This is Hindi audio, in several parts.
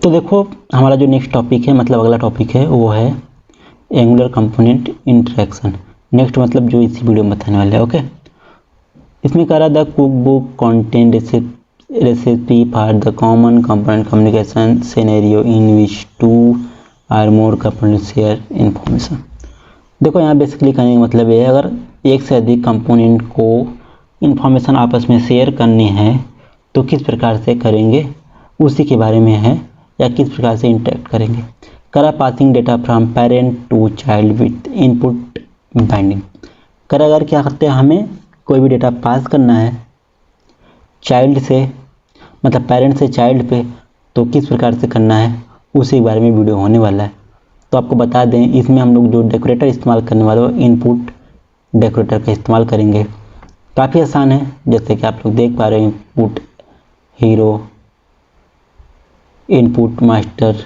तो देखो हमारा जो नेक्स्ट टॉपिक है, मतलब अगला टॉपिक है, वो है एंगुलर कंपोनेंट इंटरेक्शन। नेक्स्ट मतलब जो इसी वीडियो में बताने वाले हैं। ओके, इसमें कह रहा the cook book content recipe for the common component communication scenario in which two or more component share information. देखो यहाँ बेसिकली कहने का मतलब ये है, अगर एक से अधिक कंपोनेंट को इंफॉर्मेशन आपस में शेयर करनी है तो किस प्रकार से करेंगे, उसी के बारे में है, या किस प्रकार से इंटरेक्ट करेंगे। करा passing data from parent to child with input binding. करा अगर क्या करते हैं, हमें कोई भी डेटा पास करना है चाइल्ड से, मतलब पेरेंट से चाइल्ड पे, तो किस प्रकार से करना है उसी के बारे में वीडियो होने वाला है। तो आपको बता दें, इसमें हम लोग जो डेकोरेटर इस्तेमाल करने वाले हो इनपुट डेकोरेटर का इस्तेमाल करेंगे। काफ़ी आसान है, जैसे कि आप लोग देख पा रहे हैं, input hero, input master,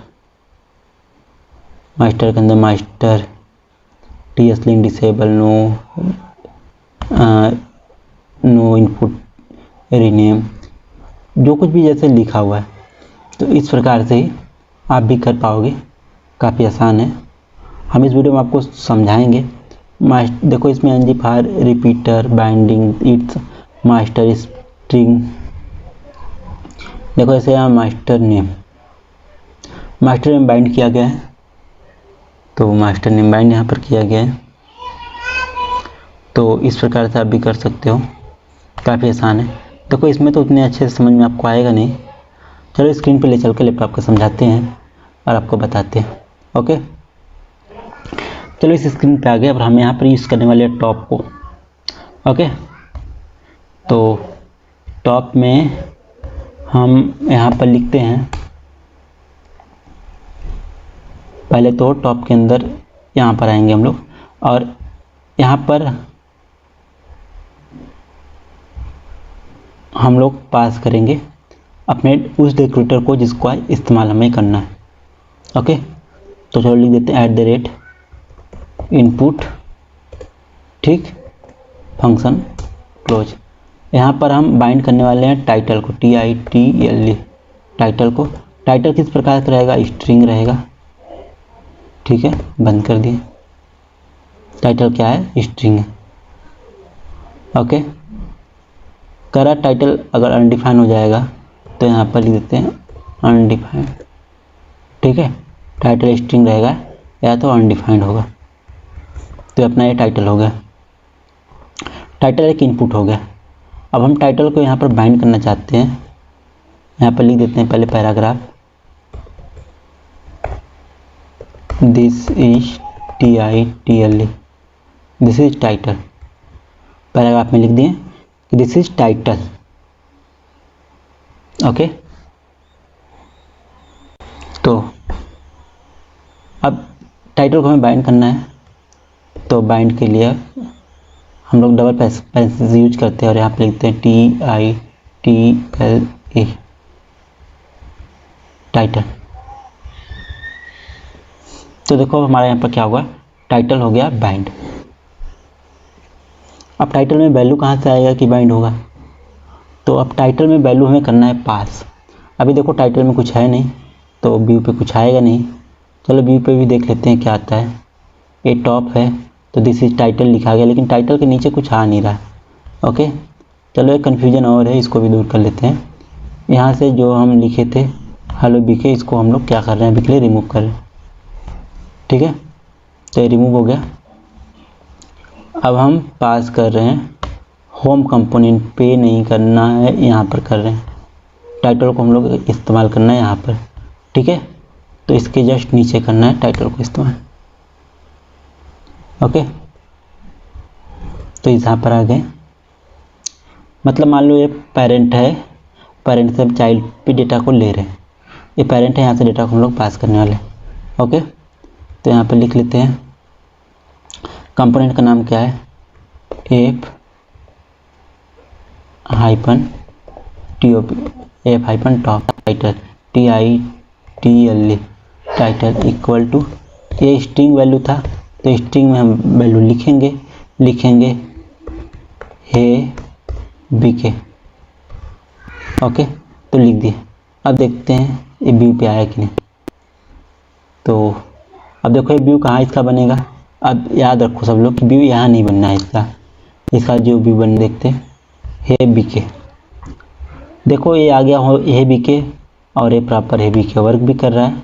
master के अंदर master, TS link disable, no input rename, जो कुछ भी जैसे लिखा हुआ है। तो इस प्रकार से ही आप भी कर पाओगे, काफ़ी आसान है। हम इस वीडियो में आपको समझाएंगे। देखो इसमें NG far repeater binding it's master string. देखो ऐसे यहाँ मास्टर नेम बाइंड किया गया है, तो मास्टर नेम बाइंड यहाँ पर किया गया है। तो इस प्रकार से आप भी कर सकते हो, काफ़ी आसान है। देखो इसमें तो उतने अच्छे से समझ में आपको आएगा नहीं, चलो स्क्रीन पे ले चल के लैपटॉप को समझाते हैं और आपको बताते हैं। ओके, चलो इस स्क्रीन पे आ गए। अब हम यहाँ पर यूज़ करने वाले हैं टॉप को। ओके, तो टॉप में हम यहाँ पर लिखते हैं, पहले तो टॉप के अंदर यहाँ पर आएंगे हम लोग, और यहाँ पर हम लोग पास करेंगे अपने उस डेकोरेटर को जिसको इस्तेमाल हमें करना है। ओके, तो चलो लिख देते हैं @input, ठीक, फंक्शन क्लोज। यहाँ पर हम बाइंड करने वाले हैं टाइटल को, TITLE, टाइटल को। टाइटल किस प्रकार का रहेगा, स्ट्रिंग रहेगा, ठीक है, बंद कर दिए। टाइटल क्या है, स्ट्रिंग है। ओके, करा टाइटल अगर अनडिफाइन हो जाएगा तो यहाँ पर लिख देते हैं अनडिफाइंड, ठीक है। टाइटल स्ट्रिंग रहेगा या तो अनडिफाइंड होगा। तो अपना ये टाइटल हो गया, टाइटल एक इनपुट हो गया। अब हम टाइटल को यहाँ पर बाइंड करना चाहते हैं, यहाँ पर लिख देते हैं पहले paragraph, this is TITLE, this is title. Paragraph में लिख दिए कि दिस इज टाइटल। ओके, तो अब टाइटल को हमें बाइंड करना है, तो बाइंड के लिए हम लोग डबल पैरेंथेसिस यूज करते हैं और यहाँ पे लिखते हैं TITLE, टाइटल। तो देखो हमारे यहाँ पर क्या होगा, टाइटल हो गया बाइंड। अब टाइटल में वैल्यू कहाँ से आएगा कि बाइंड होगा, तो अब टाइटल में वैल्यू हमें करना है पास। अभी देखो टाइटल में कुछ है नहीं, तो व्यू पे कुछ आएगा नहीं। चलो व्यू पे भी देख लेते हैं क्या आता है। ये टॉप है तो दिस इज टाइटल लिखा गया, लेकिन टाइटल के नीचे कुछ आ नहीं रहा। ओके, चलो एक कन्फ्यूजन और है, इसको भी दूर कर लेते हैं। यहाँ से जो हम लिखे थे हेलो BK, इसको हम लोग क्या कर रहे हैं, अभी के लिए रिमूव कर रहे हैं, ठीक है। तो ये रिमूव हो गया। अब हम पास कर रहे हैं होम कंपोनेंट पे, नहीं करना है, यहाँ पर कर रहे हैं। टाइटल को हम लोग इस्तेमाल करना है यहाँ पर, ठीक है। तो इसके जस्ट नीचे करना है टाइटल को इस्तेमाल। ओके, तो यहाँ पर आ गए, मतलब मान लो ये पेरेंट है, पेरेंट से चाइल्ड पे डेटा को ले रहे हैं, ये पेरेंट है, यहाँ से डेटा को हम लोग पास करने वाले हैं। ओके, तो यहाँ पर लिख लेते हैं कंपोनेंट का नाम क्या है, F -top title, TITLE, title equal to, ये स्ट्रिंग वैल्यू था तो स्ट्रिंग में हम वैल्यू लिखेंगे हे BK। ओके, तो लिख दिए। अब देखते हैं ये व्यू पे आया कि नहीं। तो अब देखो ये व्यू कहाँ इसका बनेगा। अब याद रखो सब लोग कि व्यू यहाँ नहीं बनना है इसका जो व्यू बन देखते है बीके। देखो ये आ गया हो ये बीके और ये प्रॉपर है बीके वर्क भी कर रहा है।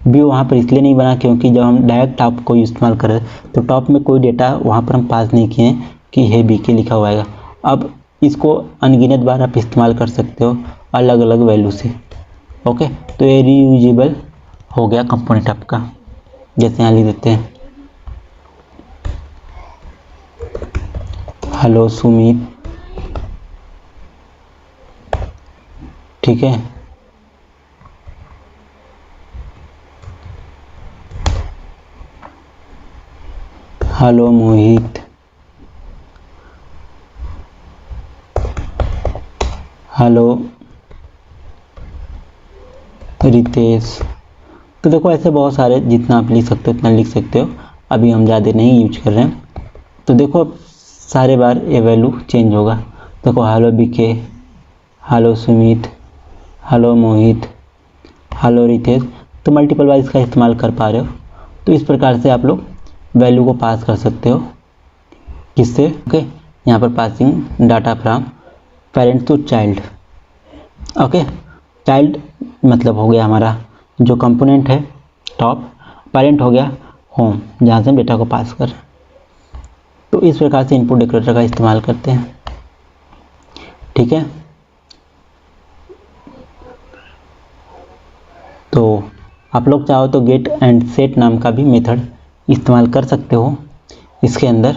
व्यू वहाँ पर इसलिए नहीं बना क्योंकि जब हम डायरेक्ट टॉप को इस्तेमाल कर रहे तो टॉप में कोई डेटा वहाँ पर हम पास नहीं किए कि है बीके लिखा हुआ आएगा। अब इसको अनगिनत बार आप इस्तेमाल कर सकते हो अलग अलग वैल्यू से। ओके, तो ये रीयूजेबल हो गया कंपोनेंट आपका। जैसे यहाँ लिख देते हैं हेलो सुमित, ठीक है। Hello Mohit, hello Ritesh. तो देखो ऐसे बहुत सारे जितना आप लिख सकते हो उतना लिख सकते हो। अभी हम ज़्यादा नहीं यूज कर रहे हैं। तो देखो सारे बार ये वैल्यू चेंज होगा। देखो hello BK, hello Sumit, hello Mohit, hello Ritesh. तो मल्टीपल बार इसका इस्तेमाल कर पा रहे हो। तो इस प्रकार से आप लोग वैल्यू को पास कर सकते हो। किससे? ओके, यहाँ पर passing data from parent to child. Okay, child मतलब हो गया हमारा जो कंपोनेंट है टॉप, पेरेंट हो गया होम जहाँ से हम डेटा को पास कर। तो इस प्रकार से इनपुट डेकोरेटर का इस्तेमाल करते हैं, ठीक है। तो आप लोग चाहो तो गेट एंड सेट नाम का भी मेथड इस्तेमाल कर सकते हो इसके अंदर।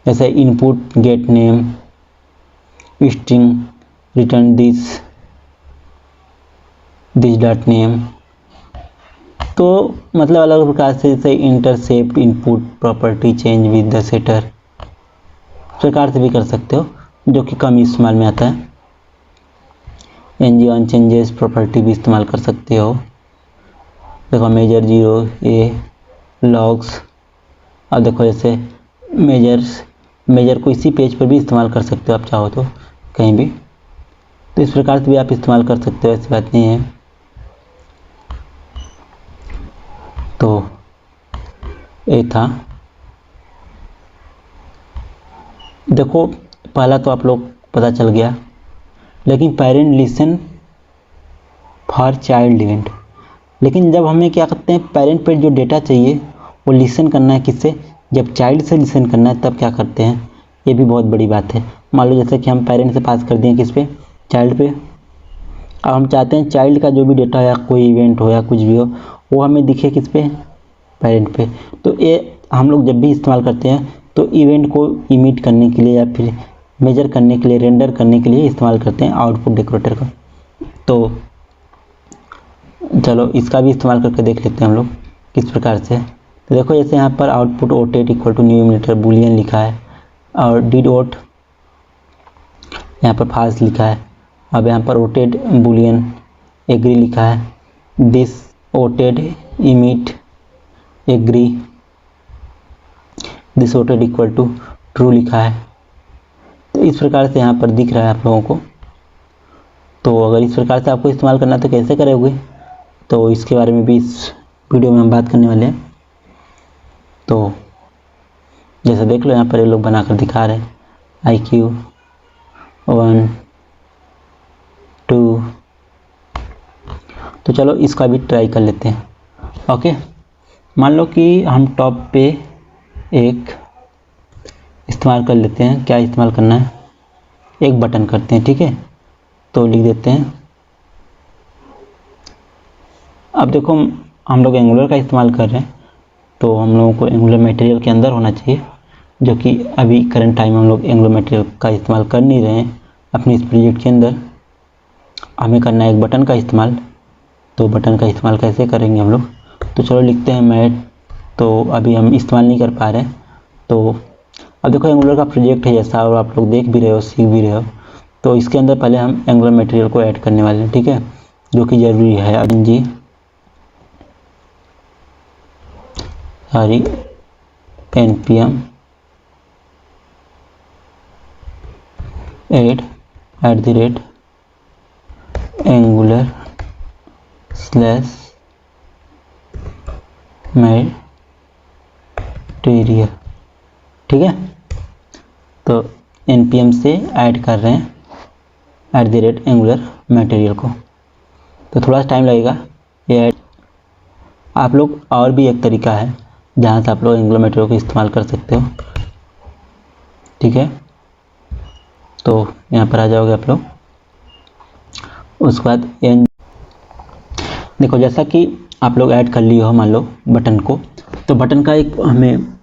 जैसे input get name string return this dot name. तो मतलब अलग प्रकार से जैसे intercept input property change with the setter प्रकार से भी कर सकते हो जो कि कम इस्तेमाल में आता है। एनजी ऑन चेंजेस प्रॉपर्टी भी इस्तेमाल कर सकते हो। देखो मेजर 0 ए लॉग्स। अब देखो जैसे मेजर को इसी पेज पर भी इस्तेमाल कर सकते हो आप चाहो तो कहीं भी। तो इस प्रकार से भी आप इस्तेमाल कर सकते हो, ऐसी बात नहीं है। तो ये था। देखो पहला तो आप लोग पता चल गया, लेकिन parent listen for child event. लेकिन जब हमें क्या करते हैं पेरेंट पे जो डेटा चाहिए वो लिसन करना है किससे, जब चाइल्ड से लिसन करना है तब क्या करते हैं, ये भी बहुत बड़ी बात है। मान लो जैसे कि हम पेरेंट से पास कर दिए किस पे, चाइल्ड पे। अब हम चाहते हैं चाइल्ड का जो भी डेटा या कोई इवेंट हो या कुछ भी हो वो हमें दिखे किस पे, पेरेंट पे। तो ये हम लोग जब भी इस्तेमाल करते हैं तो इवेंट को इमिट करने के लिए या फिर मेजर करने के लिए रेंडर करने के लिए इस्तेमाल करते हैं आउटपुट डेकोरेटर का। तो चलो इसका भी इस्तेमाल करके देख लेते हैं हम लोग किस प्रकार से। तो देखो जैसे यहाँ पर आउटपुट ओटेट इक्वल टू न्यू यूनिटर बुलियन लिखा है और डिड ओट यहाँ पर फाल्स लिखा है। अब यहाँ पर ओटेड बुलियन एग्री लिखा है, this voted emit agree, this voted equal to true लिखा है। तो इस प्रकार से यहाँ पर दिख रहा है आप लोगों को। तो अगर इस प्रकार से आपको इस्तेमाल करना तो कैसे करोगे, तो इसके बारे में भी इस वीडियो में हम बात करने वाले हैं। तो जैसे देख लो यहाँ पर ये लोग बनाकर दिखा रहे हैं IQ 1 2। तो चलो इसका भी ट्राई कर लेते हैं। ओके, मान लो कि हम टॉप पे एक इस्तेमाल कर लेते हैं। क्या इस्तेमाल करना है, एक बटन करते हैं, ठीक है। तो लिख देते हैं, अब देखो हम लोग एंगुलर का इस्तेमाल कर रहे हैं तो हम लोगों को एंगुलर मटेरियल के अंदर होना चाहिए, जो कि अभी करंट टाइम हम लोग एंगुलर मटेरियल का इस्तेमाल कर नहीं रहे हैं अपने इस प्रोजेक्ट के अंदर। हमें करना है एक बटन का इस्तेमाल। तो बटन का इस्तेमाल कैसे करेंगे हम लोग, तो चलो लिखते हैं मैट। तो अभी हम इस्तेमाल नहीं कर पा रहे हैं। तो अब देखो एंगुलर का प्रोजेक्ट है जैसा, और आप लोग देख भी रहे हो सीख भी रहे हो। तो इसके अंदर पहले हम एंगुलर मटेरियल को ऐड करने वाले हैं, ठीक है, जो कि ज़रूरी है। npm add @angular slash material. ठीक है, तो npm से ऐड कर रहे हैं @angular मटेरियल को, तो थोड़ा सा टाइम लगेगा ये। आप लोग और भी एक तरीका है जहाँ से आप लोग एंगुलर मटेरियल को इस्तेमाल कर सकते हो। ठीक है, तो यहाँ पर आ जाओगे आप लोग। उसके बाद देखो, जैसा कि आप लोग ऐड कर लिए हो मान लो बटन को, तो बटन का एक हमें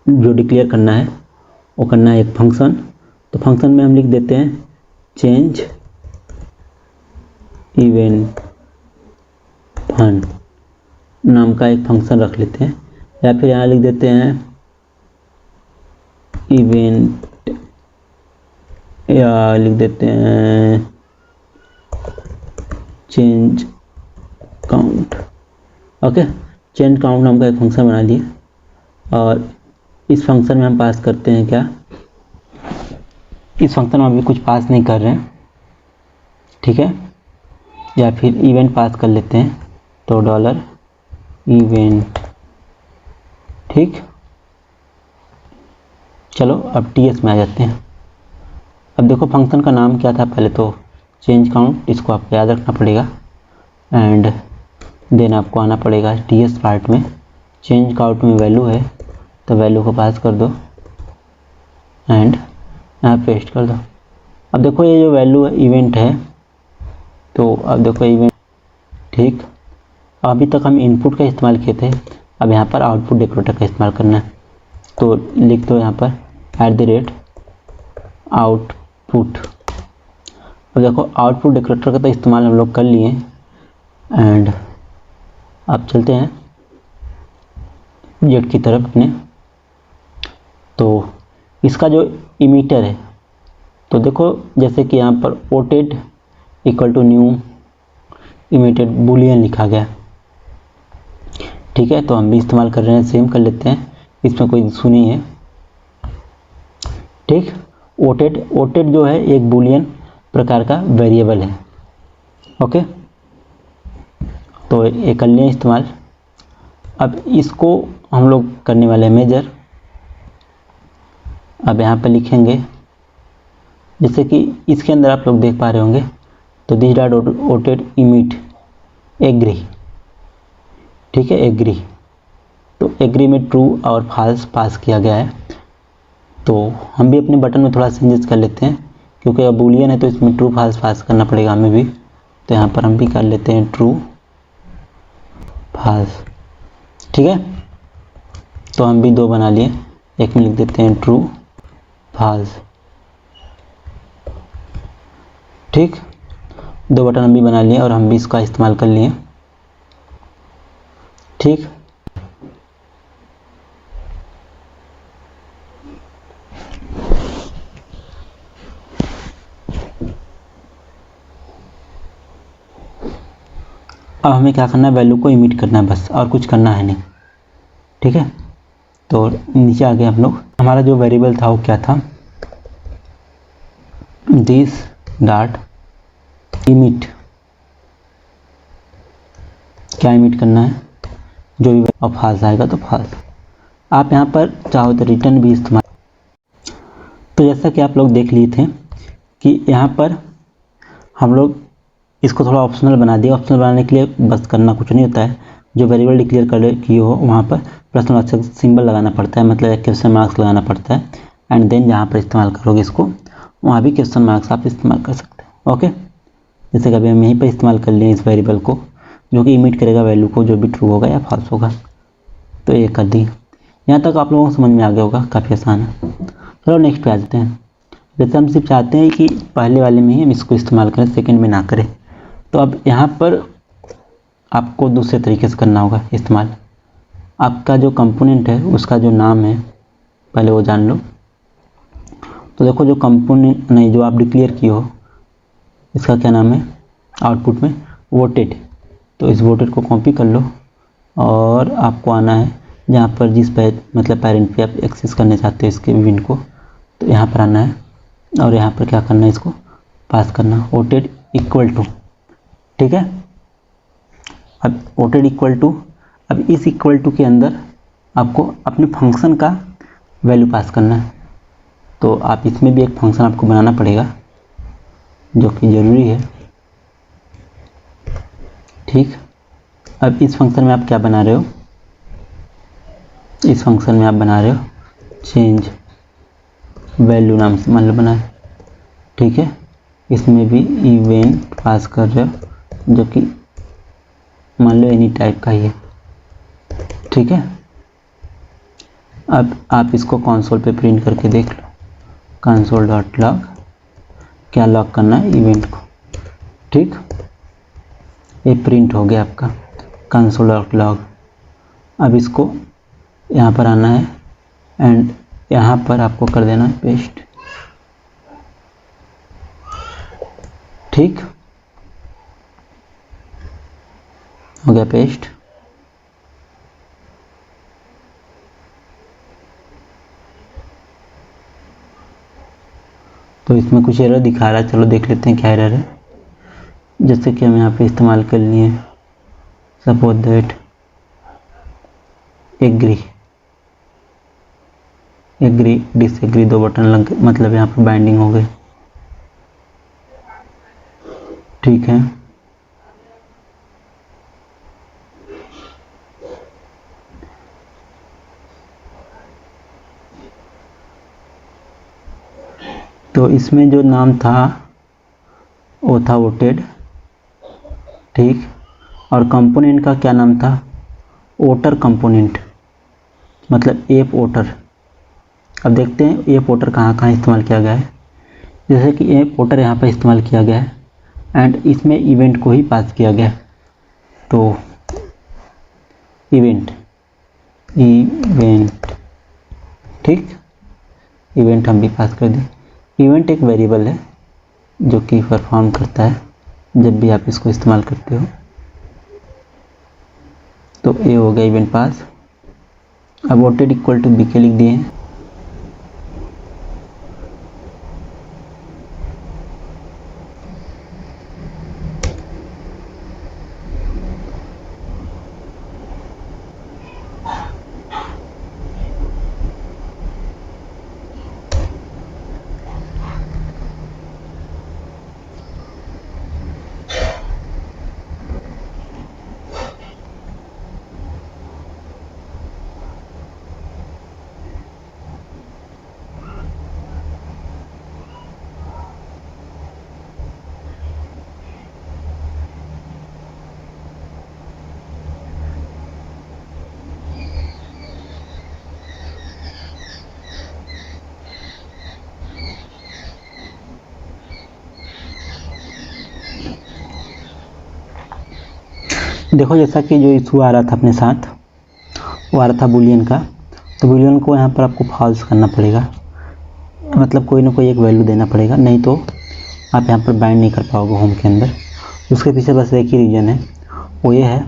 जो डिक्लेयर करना है वो करना है एक फंक्शन। तो फंक्शन में हम लिख देते हैं चेंज इवेंट फंड नाम का एक फंक्शन रख लेते हैं, या फिर यहाँ लिख देते हैं इवेंट, या लिख देते हैं change count. Okay, change count नाम का एक फंक्शन बना दिए, और इस फंक्शन में हम पास करते हैं क्या, इस फंक्शन में अभी कुछ पास नहीं कर रहे हैं। ठीक है, या फिर इवेंट पास कर लेते हैं, तो डॉलर इवेंट। ठीक, चलो अब टीएस में आ जाते हैं। अब देखो फंक्शन का नाम क्या था, पहले तो चेंज काउंट, इसको आपको याद रखना पड़ेगा, एंड देन आपको आना पड़ेगा टीएस पार्ट में। चेंज काउंट में वैल्यू है तो वैल्यू को पास कर दो एंड यहाँ पेस्ट कर दो। अब देखो ये जो वैल्यू है इवेंट है, तो अब देखो इवेंट। ठीक, अभी तक हम इनपुट का इस्तेमाल किए थे, अब यहाँ पर आउटपुट डेकोरेटर का इस्तेमाल करना है। तो लिख दो यहाँ पर @आउटपुट। अब देखो आउटपुट डेकोरेटर का तो इस्तेमाल हम लोग कर लिए, एंड अब चलते हैं जेड की तरफ अपने। तो इसका जो इमीटर है, तो देखो जैसे कि यहाँ पर ओटेड इक्वल टू न्यू इमीटेड बुलियन लिखा गया। ठीक है, तो हम भी इस्तेमाल कर रहे हैं, सेम कर लेते हैं, इसमें कोई इशू नहीं है। ठीक, ओटेड जो है एक बुलियन प्रकार का वेरिएबल है। ओके, तो ये कर लें इस्तेमाल। अब इसको हम लोग करने वाले हैं मेजर। अब यहाँ पर लिखेंगे, जैसे कि इसके अंदर आप लोग देख पा रहे होंगे, तो this dot voted emit agree. ठीक है, एग्री, तो एग्री में ट्रू और फॉल्स पास किया गया है। तो हम भी अपने बटन में थोड़ा चेंजेस कर लेते हैं, क्योंकि अब बुलियन है तो इसमें ट्रू फॉल्स पास करना पड़ेगा हमें भी। तो यहाँ पर हम भी कर लेते हैं ट्रू फॉल्स। ठीक है, तो हम भी दो बना लिए, एक में लिख देते हैं ट्रू फॉल्स। ठीक, दो बटन हम भी बना लिए और हम भी इसका इस्तेमाल कर लिए। ठीक, अब हमें क्या करना है, वैल्यू को इमिट करना है बस, और कुछ करना है नहीं। ठीक है, तो नीचे आ गए हम लोग। हमारा जो वेरिएबल था वो क्या था, दिस डॉट इमिट। क्या इमिट करना है, जो भी अब फॉल्स आएगा तो फॉल्स। आप यहाँ पर चाहो तो रिटर्न भी इस्तेमाल। तो जैसा कि आप लोग देख लिए थे कि यहाँ पर हम लोग इसको थोड़ा ऑप्शनल बना दिया। ऑप्शनल बनाने के लिए बस करना कुछ नहीं होता है, जो वेरिएबल डिक्लेयर कर किए हो वहाँ पर प्रश्न वाचक सिंबल लगाना पड़ता है, मतलब एक क्वेश्चन मार्क्स लगाना पड़ता है, एंड देन जहाँ पर इस्तेमाल करोगे इसको वहाँ भी क्वेश्चन मार्क्स आप इस्तेमाल कर सकते हैं। ओके, जैसे कि अभी हम यहीं पर इस्तेमाल कर लिए इस वेरिएबल को, जो कि इमिट करेगा वैल्यू को, जो भी ट्रू होगा या फॉल्स होगा। तो ये कर दी। यहाँ तक आप लोगों को समझ में आ गया होगा, काफ़ी आसान है। चलो नेक्स्ट पे आ जाते हैं। जैसे हम सिर्फ चाहते हैं कि पहले वाले में ही हम इसको इस्तेमाल करें, सेकंड में ना करें, तो अब यहाँ पर आपको दूसरे तरीके से करना होगा इस्तेमाल। आपका जो कंपोनेंट है उसका जो नाम है पहले वो जान लो। तो देखो जो कंपोनेंट नहीं, जो आप डिक्लेयर किए हो इसका क्या नाम है आउटपुट में, वोटेड। तो इस वोटेड को कॉपी कर लो और आपको आना है जहाँ पर जिस मतलब पेरेंट पे आप एक्सेस करना चाहते हो इसके विन को, तो यहाँ पर आना है और यहाँ पर क्या करना है, इसको पास करना वोटेड इक्वल टू। ठीक है, अब वोटेड इक्वल टू, अब इस इक्वल टू के अंदर आपको अपने फंक्शन का वैल्यू पास करना है, तो आप इसमें भी एक फंक्शन आपको बनाना पड़ेगा जो कि ज़रूरी है। ठीक, अब इस फंक्शन में आप क्या बना रहे हो, इस फंक्शन में आप बना रहे हो चेंज वैल्यू नाम से मान लो बना है। ठीक है, इसमें भी इवेंट पास कर रहे हो जो कि मान लो एनी टाइप का ही है। ठीक है, अब आप इसको कंसोल पे प्रिंट करके देख लो, कंसोल डॉट लॉग, क्या लॉग करना है, इवेंट को। ठीक, ये प्रिंट हो गया आपका कंसोल डॉट लॉग। अब इसको यहाँ पर आना है एंड यहाँ पर आपको कर देना है पेस्ट। ठीक, हो गया पेस्ट। तो इसमें कुछ एरर दिखा रहा है, चलो देख लेते हैं क्या एरर है। जैसे कि हम यहाँ पे इस्तेमाल कर लिए सपोज दैट एग्री डिसएग्री, दो बटन लग गए, मतलब यहाँ पर बाइंडिंग हो गई। ठीक है, तो इसमें जो नाम था वो था वोटेड। ठीक, और कंपोनेंट का क्या नाम था, वोटर कंपोनेंट, मतलब एप वोटर। अब देखते हैं एप वोटर कहाँ कहाँ इस्तेमाल किया गया है। जैसे कि एप वोटर यहाँ पर इस्तेमाल किया गया है एंड इसमें इवेंट को ही पास किया गया। तो इवेंट, ठीक, इवेंट हम भी पास कर दें। इवेंट एक वेरिएबल है जो कि परफॉर्म करता है जब भी आप इसको इस्तेमाल करते हो। तो ये हो गया इवेंट पास। अब वोटेड इक्वल टू बीके लिख दिए हैं। देखो जैसा कि जो इशू आ रहा था अपने साथ, वो आ रहा था बूलियन का। तो बूलियन को यहाँ पर आपको फॉल्स करना पड़ेगा, मतलब कोई ना कोई एक वैल्यू देना पड़ेगा, नहीं तो आप यहाँ पर बाइंड नहीं कर पाओगे होम के अंदर। उसके पीछे बस एक ही रीज़न है, वो ये है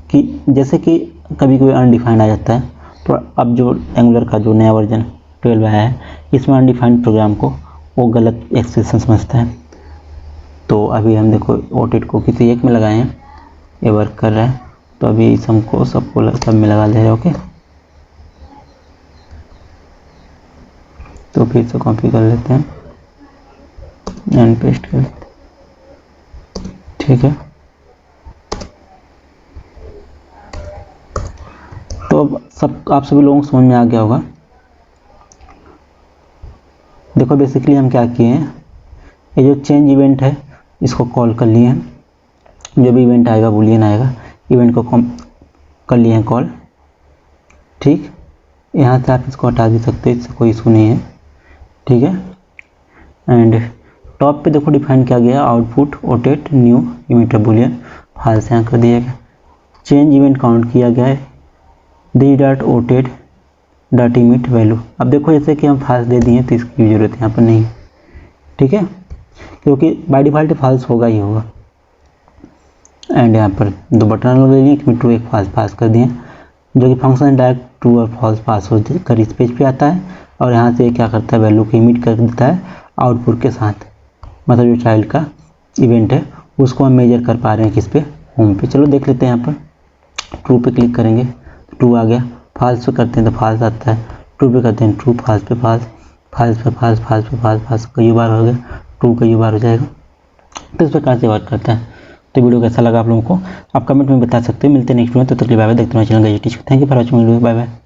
कि जैसे कि कभी कोई अनडिफाइंड आ जाता है, तो अब जो एंगुलर का जो नया वर्जन 12 आया है, इसमें अनडिफाइंड प्रोग्राम को वो गलत एक्सप्रेशन समझता है। तो अभी हम देखो वोटेड को किसी एक में लगाए हैं, ये वर्क कर रहा है, तो अभी इस हमको सब में लगा दे रहे हैं। ओके, तो फिर से कॉपी कर लेते हैं एंड पेस्ट कर लेते हैं। ठीक है, तो अब आप सभी लोगों को समझ में आ गया होगा। देखो बेसिकली हम क्या किए हैं, ये जो चेंज इवेंट है इसको कॉल कर लिए हैं, जो भी इवेंट आएगा बूलियन आएगा, इवेंट को कर लिए हैं कॉल। ठीक, यहाँ से आप इसको हटा भी सकते हैं, इससे कोई इशू नहीं है। ठीक है, एंड टॉप पे देखो डिफाइन किया गया output voted new event Boolean, false यहाँ कर दिया गया। चेंज इवेंट काउंट किया गया है दी dot voted dot emit value. अब देखो जैसे कि हम फाल्स दे दिए तो इसकी ज़रूरत यहाँ पर नहीं है। ठीक है, क्योंकि बाय डिफ़ॉल्ट फाल्स होगा ही होगा। एंड यहाँ पर दो बटन ले लिए, ट्रू एक फाल्स पास कर दिए, जो कि फंक्शन डायरेक्ट ट्रू और फॉल्स पास हो कर इस पेज पे आता है, और यहाँ से क्या करता है वैल्यू को इमिट कर देता है आउटपुट के साथ, मतलब जो चाइल्ड का इवेंट है उसको हम मेजर कर पा रहे हैं किस पे, होम पे। चलो देख लेते हैं यहाँ पर। ट्रू पे क्लिक करेंगे तो ट्रू आ गया, फॉल्स पे करते हैं तो फॉल्स आता है, ट्रू पे करते हैं ट्रू, फॉल्स पे फॉल्स, फॉल्स पे फॉल्स, फॉल्स पे फॉल्स, फॉल्स कई बार हो गया, ट्रू कई बार हो जाएगा। तो इस प्रकार से वर्क करता है। तो वीडियो कैसा लगा आप लोगों को आप कमेंट में बता सकते हो। मिलते हैं नेक्स्ट में, तो तक के लिए बाय बाय। देखते रहो channel gadget teacher. Thank you for watching video, bye bye.